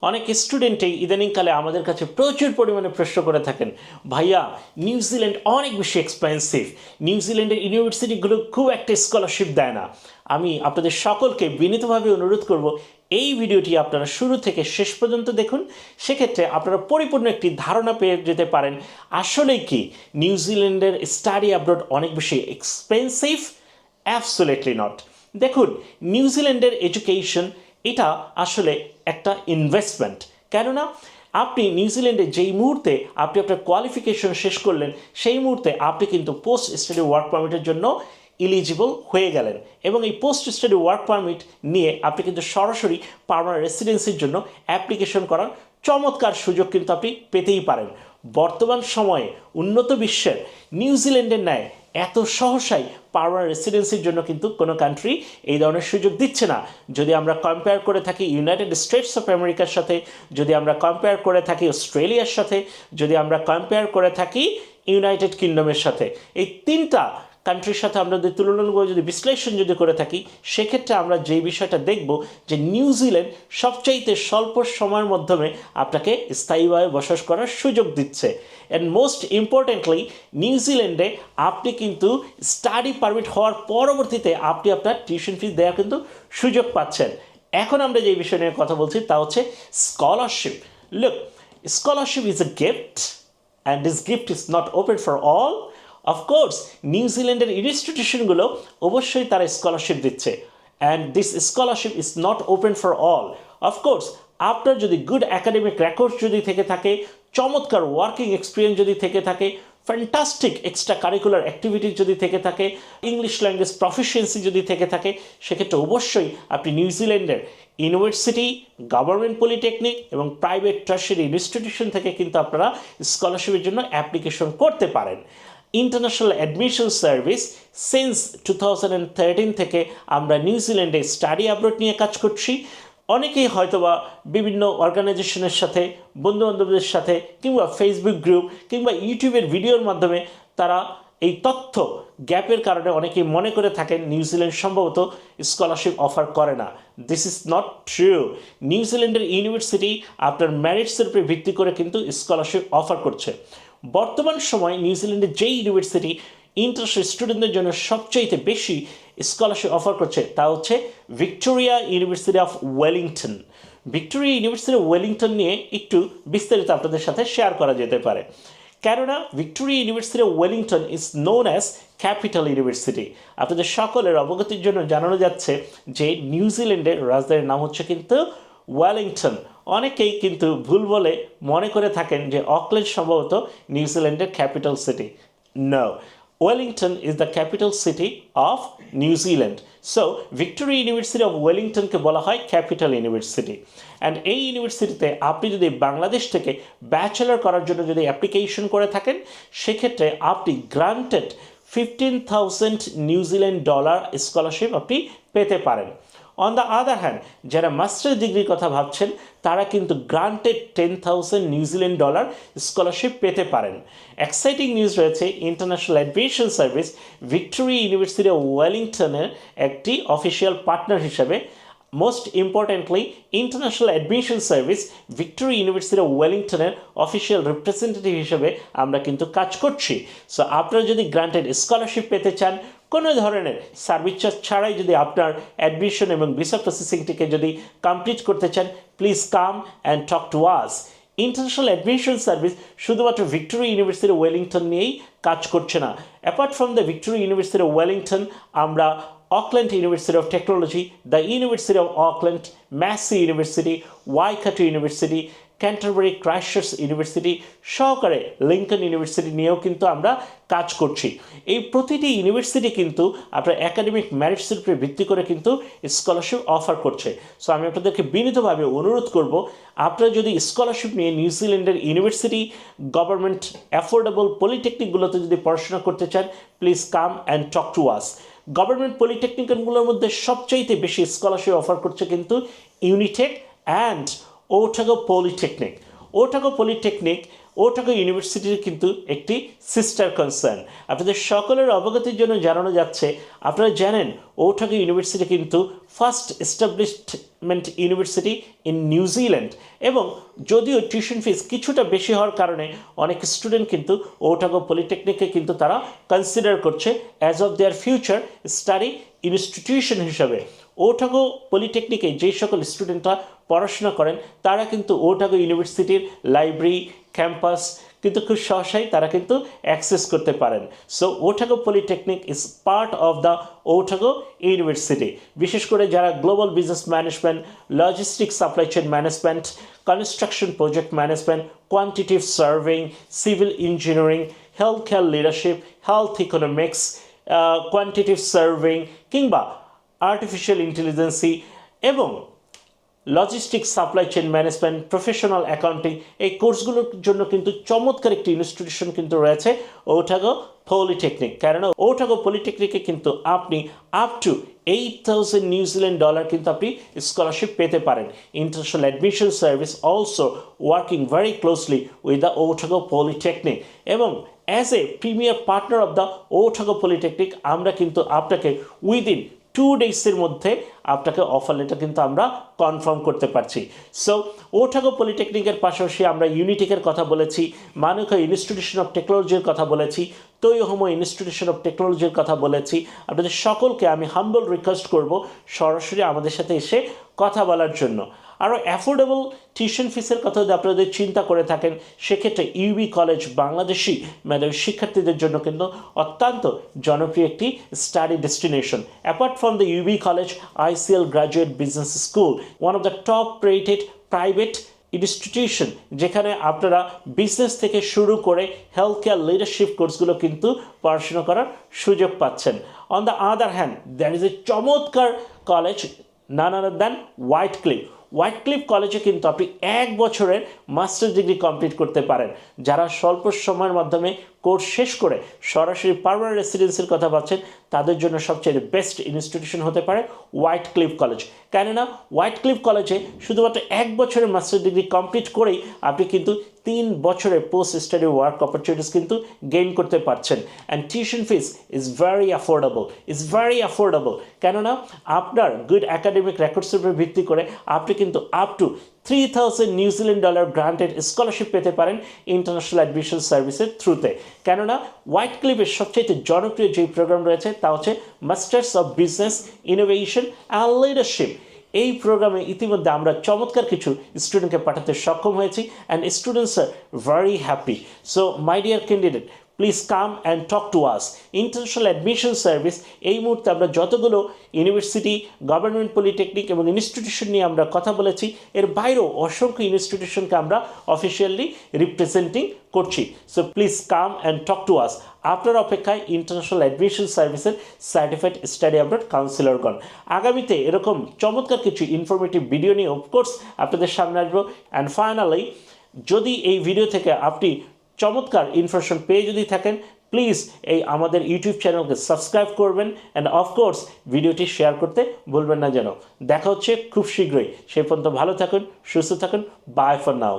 অনেক স্টুডেন্টই ইদানিংকালে আমাদের কাছে প্রচুর পরিমাণে প্রশ্ন করে থাকেন, ভাইয়া নিউজিল্যান্ড অনেক বেশি এক্সপেন্সিভ, নিউজিল্যান্ডের ইউনিভার্সিটিগুলো খুব একটা স্কলারশিপ দেয় না। আমি আপনাদের সকলকে বিনীতভাবে অনুরোধ করব, এই ভিডিওটি আপনারা শুরু থেকে শেষ পর্যন্ত দেখুন। সেক্ষেত্রে আপনারা পরিপূর্ণ একটি ধারণা পেয়ে যেতে পারেন আসলে কি নিউজিল্যান্ডের স্টাডি অ্যাব্রড অনেক বেশি এক্সপেন্সিভ। Absolutely not. দেখুন, নিউজিল্যান্ডের এডুকেশন এটা আসলে একটা ইনভেস্টমেন্ট। কেননা আপনি নিউজিল্যান্ডে যেই মুহূর্তে আপনি আপনার কোয়ালিফিকেশন শেষ করলেন, সেই মুহূর্তে আপনি কিন্তু পোস্ট স্টাডি ওয়ার্ক পারমিটের জন্য ইলিজিবল হয়ে গেলেন, এবং এই পোস্ট স্টাডি ওয়ার্ক পারমিট নিয়ে আপনি কিন্তু সরাসরি পার্মানেন্ট রেসিডেন্সির জন্য অ্যাপ্লিকেশন করার চমৎকার সুযোগ কিন্তু আপনি পেতেই পারেন। বর্তমান সময়ে উন্নত বিশ্বের নিউজিল্যান্ডের ন্যায় এত সহসাই পার্মানেন্ট রেসিডেন্সির জন্য কিন্তু কোনো কান্ট্রি এই ধরনের সুযোগ দিচ্ছে না। যদি আমরা কম্পেয়ার করে থাকি ইউনাইটেড স্টেটস অফ আমেরিকার সাথে, যদি আমরা কম্পেয়ার করে থাকি অস্ট্রেলিয়ার সাথে, যদি আমরা কম্পেয়ার করে থাকি ইউনাইটেড কিংডমের সাথে, এই তিনটা কান্ট্রির সাথে আমরা যদি তুলনামূলক যদি বিশ্লেষণ যদি করে থাকি, সেক্ষেত্রে আমরা যে বিষয়টা দেখব যে নিউজিল্যান্ড সবচাইতে স্বল্প সময়ের মাধ্যমে আপনাকে স্থায়ীভাবে বসবাস করার সুযোগ দিচ্ছে। অ্যান্ড মোস্ট ইম্পর্টেন্টলি, নিউজিল্যান্ডে আপনি কিন্তু স্টাডি পারমিট হওয়ার পরবর্তীতে আপনি আপনার টিউশন ফিস দেওয়ার কিন্তু সুযোগ পাচ্ছেন। এখন আমরা যে বিষয় নিয়ে কথা বলছি তা হচ্ছে scholarship. Look, scholarship is a gift and this gift is not open for all. Of course নিউজিল্যান্ডের ইনস্টিটিউশনগুলো অবশ্যই তারা স্কলারশিপ দিচ্ছে, and this scholarship is not open for all. Of course আপনার যদি গুড অ্যাকাডেমিক রেকর্ড যদি থেকে থাকে, চমৎকার ওয়ার্কিং এক্সপিরিয়েন্স যদি থেকে থাকে, ফ্যান্টাস্টিক এক্সট্রা কারিকুলার অ্যাক্টিভিটিস যদি থেকে থাকে, ইংলিশ ল্যাঙ্গুয়েজ প্রফিসিয়েন্সি যদি থেকে থাকে, সেক্ষেত্রে অবশ্যই আপনি নিউজিল্যান্ডের ইউনিভার্সিটি, গভর্নমেন্ট পলিটেকনিক এবং প্রাইভেট টার্সিয়ারি ইনস্টিটিউশন থেকে কিন্তু আপনারা স্কলারশিপের জন্য অ্যাপ্লিকেশন করতে পারেন। ইন্টারন্যাশনাল অ্যাডমিশন সার্ভিস সিন্স 2013 থেকে আমরা নিউজিল্যান্ডে স্টাডি অ্যাব্রড নিয়ে কাজ করছি। অনেকেই হয়তোবা বিভিন্ন অর্গানাইজেশনের সাথে, বন্ধুবান্ধবদের সাথে, কিংবা ফেসবুক গ্রুপ কিংবা ইউটিউবের ভিডিওর মাধ্যমে তারা এই তথ্য গ্যাপের কারণে অনেকেই মনে করে থাকেন নিউজিল্যান্ড সম্ভবত স্কলারশিপ অফার করে না। This is not true. নিউজিল্যান্ডের ইউনিভার্সিটি আপনার ম্যারিটসের উপরে ভিত্তি করে কিন্তু স্কলারশিপ অফার করছে। বর্তমান সময় নিউজিল্যান্ডের যেই ইউনিভার্সিটি ইন্টারন্যাশনাল স্টুডেন্টদের জন্য সবচাইতে বেশি স্কলারশিপ অফার করছে তা হচ্ছে Victoria university of Wellington. Victoria university of Wellington নিয়ে একটু বিস্তারিত আপনাদের সাথে শেয়ার করা যেতে পারে। কেননা Victoria university of Wellington is known as capital university. আপনাদের সকলের অবগতির জন্য জানানো যাচ্ছে যে নিউজিল্যান্ডের রাজধানীর নাম হচ্ছে কিন্তু ওয়েলিংটন। অনেকেই কিন্তু ভুল বলে মনে করে থাকেন যে অকল্যান্ড সম্ভবত নিউজিল্যান্ডের capital city. No, Wellington is the capital city of New Zealand. So Victoria university of ওয়েলিংটনকে বলা হয় ক্যাপিটাল ইউনিভার্সিটি। অ্যান্ড এই ইউনিভার্সিটিতে আপনি যদি বাংলাদেশ থেকে ব্যাচেলর করার জন্য যদি অ্যাপ্লিকেশন করে থাকেন, সেক্ষেত্রে আপনি গ্রান্টেড $15,000 স্কলারশিপ আপনি পেতে পারেন। অন দ্য আদার হ্যান্ড, যারা মাস্টার ডিগ্রির কথা ভাবছেন তারা কিন্তু গ্রান্টেড $10,000 স্কলারশিপ পেতে পারেন। এক্সাইটিং নিউজ রয়েছে, International admission Service Victoria university of ওয়েলিংটনের একটি অফিসিয়াল পার্টনার হিসেবে। Most importantly, International admission Service Victoria university of ওয়েলিংটনের অফিসিয়াল রিপ্রেজেন্টেটিভ হিসেবে আমরা কিন্তু কাজ করছি। সো আপনারা যদি গ্রান্টেড স্কলারশিপ পেতে চান, কোনো ধরনের সার্ভিস চার্জ ছাড়াই যদি আপনার অ্যাডমিশন এবং ভিসা প্রসেসিংটিকে যদি কমপ্লিট করতে চান, please come and talk to us. International admission service শুধুমাত্র ভিক্টোরিয়া ইউনিভার্সিটি ওয়েলিংটন নিয়েই কাজ করছে না। Apart from the Victoria University Wellington, আমরা Auckland University of Technology, the University of Auckland, Massey University, Waikato University, Canterbury Christchurch university সহকারে Lincoln university নিয়েও কিন্তু আমরা কাজ করছি। এই প্রতিটি ইউনিভার্সিটি কিন্তু আপনার একাডেমিক ম্যারিটসের উপরে ভিত্তি করে কিন্তু স্কলারশিপ অফার করছে। সো আমি আপনাদেরকে বিনীতভাবে অনুরোধ করব, আপনারা যদি স্কলারশিপ নিয়ে নিউজিল্যান্ডের ইউনিভার্সিটি, গভর্নমেন্ট অ্যাফোর্ডেবল পলিটেকনিকগুলোতে যদি পড়াশোনা করতে চান, please come and talk to us. Government পলিটেকনিকগুলোর মধ্যে সবচাইতে বেশি স্কলারশিপ অফার করছে কিন্তু Unitec and Otago Polytechnic. Otago Polytechnic Otago ইউনিভার্সিটির কিন্তু একটি সিস্টার কনসার্ন। আপনাদের সকলের অবগতির জন্য জানানো যাচ্ছে, আপনারা জানেন ওটাগো ইউনিভার্সিটি কিন্তু first establishment university in New Zealand, এবং যদিও টিউশন ফিস কিছুটা বেশি হওয়ার কারণে অনেক স্টুডেন্ট কিন্তু ওটাগো পলিটেকনিককে কিন্তু তারা কনসিডার করছে as of their future study institution হিসাবে। ওটাগো পলিটেকনিকে যেই সকল স্টুডেন্টরা পড়াশোনা করেন তারা কিন্তু ওটাগো ইউনিভার্সিটির লাইব্রেরি ক্যাম্পাস কিন্তু খুব সহসাই তারা কিন্তু অ্যাক্সেস করতে পারেন। So Otago polytechnic is part of the Otago university. বিশেষ করে যারা global business management, logistic supply chain management, construction project management, quantitative serving, civil engineering, health care leadership, health economics, quantitative serving কিংবা artificial ইন্টেলিজেন্সি এবং logistic supply chain management, professional accounting, এই কোর্সগুলোর জন্য কিন্তু চমৎকার একটি ইনস্টিটিউশন কিন্তু রয়েছে ওটাগো পলিটেকনিক। কারণ ওটাগো পলিটেকনিকে কিন্তু আপনি আপ টু $8,000 কিন্তু আপনি স্কলারশিপ পেতে পারেন। International admission Service also working very closely with the Otago Polytechnic, এবং as a premier partner of the Otago Polytechnic আমরা কিন্তু আপনাকে উইদিন 2 ডেজের মধ্যে আপনাকে অফার লেটার কিন্তু আমরা কনফার্ম করতে পারছি। সো ওটাগো পলিটেকনিকের পাশাপাশি আমরা ইউনিটেকের কথা বলেছি, মানুকা ইনস্টিটিউশন অফ টেকনোলজির কথা বলেছি, তোয়োহামো ইনস্টিটিউশন অফ টেকনোলজির কথা বলেছি। আপনাদের সকলকে আমি হাম্বল রিকোয়েস্ট করব সরাসরি আমাদের সাথে এসে কথা বলার জন্য। আরও অ্যাফোর্ডেবল টিউশন ফিসের কথা যদি আপনাদের চিন্তা করে থাকেন, সেক্ষেত্রে ইউবি কলেজ বাংলাদেশি মেধাবী শিক্ষার্থীদের জন্য কিন্তু অত্যন্ত জনপ্রিয় একটি study destination. Apart from the UB college, ICL graduate business school, one of the top rated private institution, যেখানে আপনারা বিজনেস থেকে শুরু করে হেলথ কেয়ার লিডারশিপ কোর্সগুলো কিন্তু পড়াশোনা করার সুযোগ পাচ্ছেন। On the other hand, there is a চমৎকার college none other than White Cliff. White Cliff কলেজে কিন্তু আপনি 1 বছরের মাস্টার ডিগ্রি কমপ্লিট করতে পারেন। যারা স্বল্প সময়ের মাধ্যমে কোর্স শেষ করে সরাসরি পার্মানেন্ট রেসিডেন্সির কথা ভাবছেন, তাদের জন্য সবচেয়ে বেস্ট ইনস্টিটিউশন হতে পারে হোয়াইট ক্লিফ কলেজ। কেননা হোয়াইট ক্লিফ কলেজে শুধুমাত্র 1 বছরের মাস্টার ডিগ্রি কমপ্লিট করেই আপনি কিন্তু 3 বছরের পোস্ট স্টাডি ওয়ার্ক অপরচুনিটিস কিন্তু গেইন করতে পারছেন। And tuition fees is very affordable, কেননা আপনার গুড একাডেমিক রেকর্ডসের উপর ভিত্তি করে আপনি কিন্তু আপ টু $3,000 গ্রান্টেড স্কলারশিপ পেতে পারেন ইন্টারন্যাশনাল অ্যাডমিশন সার্ভিসের থ্রুতে। কেননা হোয়াইট ক্লিফের সবচেয়ে জনপ্রিয় যেই প্রোগ্রাম রয়েছে তা হচ্ছে masters of business innovation and leadership. এই প্রোগ্রামে ইতিমধ্যে আমরা চমৎকার কিছু স্টুডেন্টকে পাঠাতে সক্ষম হয়েছি, and students are very happy. So my dear candidate, please come and talk to us. International admission service এই মুহূর্তে আমরা যতগুলো ইউনিভার্সিটি, গভর্নমেন্ট পলিটেকনিক এবং ইনস্টিটিউশন নিয়ে আমরা কথা বলেছি, এর বাইরেও অসংখ্য ইনস্টিটিউশনকে আমরা অফিসিয়ালি রিপ্রেজেন্টিং করছি। সো প্লিজ কাম অ্যান্ড টক টু আস। আপনার অপেক্ষায় ইন্টারন্যাশনাল অ্যাডমিশন সার্ভিসের সার্টিফাইড স্টাডি আপডেট কাউন্সিলরগণ। আগামীতে এরকম চমৎকার কিছু ইনফরমেটিভ ভিডিও নিয়ে অফকোর্স আপনাদের সামনে আসবো। অ্যান্ড ফাইনালি, যদি এই ভিডিও থেকে আপনি চমৎকার ইনফরমেশন পেয়ে যদি থাকেন, প্লিজ এই আমাদের ইউটিউব চ্যানেলকে সাবস্ক্রাইব করবেন, অ্যান্ড অফকোর্স ভিডিওটি শেয়ার করতে ভুলবেন না যেন। দেখা হচ্ছে খুব শীঘ্রই। সেই পর্যন্ত ভালো থাকুন, সুস্থ থাকুন। Bye for now.